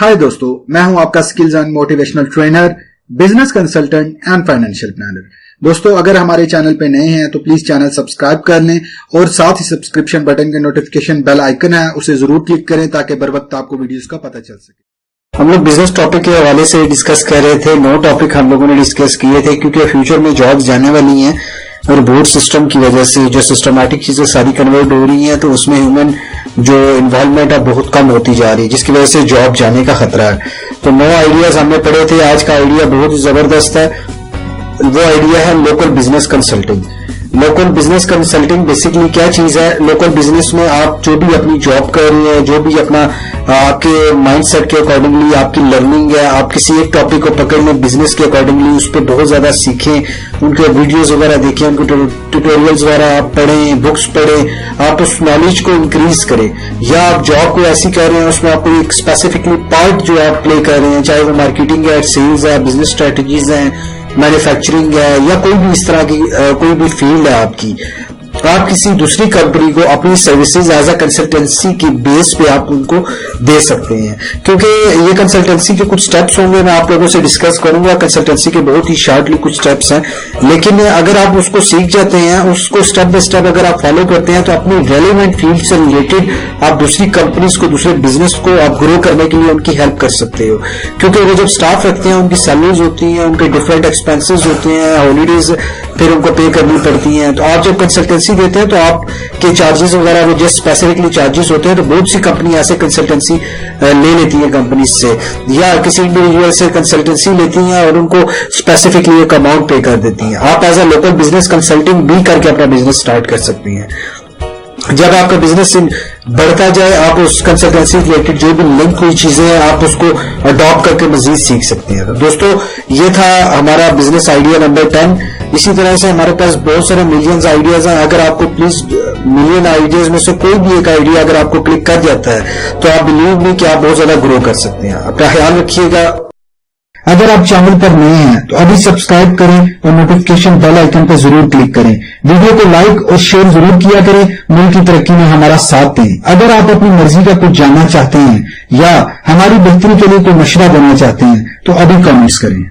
हाय दोस्तों, मैं हूं आपका skills and motivational trainer, business consultant and financial planner. दोस्तों, अगर हमारे चैनल पे नए हैं तो प्लीज चैनल सब्सक्राइब कर लें और साथ ही सब्सक्रिप्शन बटन के नोटिफिकेशन बेल आइकन है उसे जरूर क्लिक करें ताकि बर वक्त आपको वीडियोस का पता चल सके। हम लोग बिजनेस टॉपिक के हवाले से डिस्कस कर रहे थे। 9 टॉपिक हम लोगों ने डिस्कस किए थे क्योंकि फ्यूचर में जॉब्स जाने वाली हैं और बोर्ड सिस्टम की वजह से जो सिस्टमैटिक चीजें सारी कन्वर्ट हो रही हैं तो उसमें ह्यूमन जो इन्वॉल्वमेंट है बहुत कम होती जा रही है, जिसकी वजह से जॉब जाने का खतरा है। तो 9 आइडियाज हमने पढ़े थे। आज का आइडिया बहुत ही जबरदस्त है। वो आइडिया है local business consulting. Local business consulting basically क्या चीज है? लोकल बिजनेस में आप जो भी अपनी जॉब कर रहे हैं, जो भी अपना आपके माइंडसेट के अकॉर्डिंगली आपकी लर्निंग है, आप किसी एक टॉपिक को पकड़ लें बिजनेस के अकॉर्डिंगली, उस पर बहुत ज्यादा सीखें, उनके वीडियोस वगैरह देखें, उनके ट्यूटोरियल्स वगैरह आप पढ़ें, बुक्स पढ़ें, आप उस नॉलेज को इंक्रीज करें। या आप जॉब को ऐसी कर रहे हैं उसमें आपको एक स्पेसिफिकली पार्ट जो आप प्ले कर रहे हैं, चाहे वो मार्केटिंग है, सेल्स है, बिजनेस स्ट्रेटजीज है, मैन्युफैक्चरिंग है या कोई भी इस तरह की कोई भी फील्ड है आपकी, आप किसी दूसरी कंपनी को अपनी सर्विसेज एज अ कंसल्टेंसी की बेस पे आप उनको दे सकते हैं। क्योंकि ये कंसल्टेंसी के कुछ स्टेप्स होंगे, मैं आप लोगों से डिस्कस करूंगा। कंसल्टेंसी के बहुत ही शॉर्टली कुछ स्टेप्स हैं, लेकिन अगर आप उसको सीख जाते हैं, उसको स्टेप बाय स्टेप अगर आप फॉलो करते हैं तो अपनी रेलेवेंट फील्ड से रिलेटेड आप दूसरी कंपनीज को, दूसरे बिजनेस को आप ग्रो करने के लिए उनकी हेल्प कर सकते हो। क्योंकि वो जब स्टाफ रखते हैं उनकी सैलरीज होती हैं, उनके डिफरेंट एक्सपेंसेस होते हैं, हॉलीडेज फिर उनको पे करनी पड़ती हैं। तो आप जब कंसल्टेंसी देते हैं तो आपके चार्जेस वगैरह वो जस्ट स्पेसिफिकली चार्जेस होते हैं। तो बहुत सी कंपनी ऐसे कंसल्टेंसी ले लेती है कंपनी से, या किसी इंडिविजुअल से कंसल्टेंसी लेती हैं और उनको स्पेसिफिकली एक अमाउंट पे कर देती हैं। आप as a local business consulting भी करके अपना बिजनेस स्टार्ट कर सकती हैं। जब आपका बिजनेस बढ़ता जाए, आप उस कंसल्टेंसी रिलेटेड जो भी लिंक हुई चीजें हैं आप उसको अडॉप्ट करके मजीद सीख सकते हैं। तो दोस्तों, ये था हमारा बिजनेस आइडिया नंबर 10। इसी तरह से हमारे पास बहुत सारे मिलियंस आइडियाज हैं। अगर आपको प्लीज मिलियन आइडियाज में से कोई भी एक आइडिया अगर आपको क्लिक कर जाता है तो आप बिलीव मी कि आप बहुत ज्यादा ग्रो कर सकते हैं। अपना ख्याल रखिएगा। अगर आप चैनल पर नए हैं तो अभी सब्सक्राइब करें और नोटिफिकेशन बेल आइकन पर जरूर क्लिक करें। वीडियो को लाइक और शेयर जरूर किया करें। मुल्क की तरक्की में हमारा साथ दें। अगर आप अपनी मर्जी का कुछ जानना चाहते हैं या हमारी बेहतरी के लिए कोई मशवरा देना चाहते हैं तो अभी कमेंट्स करें।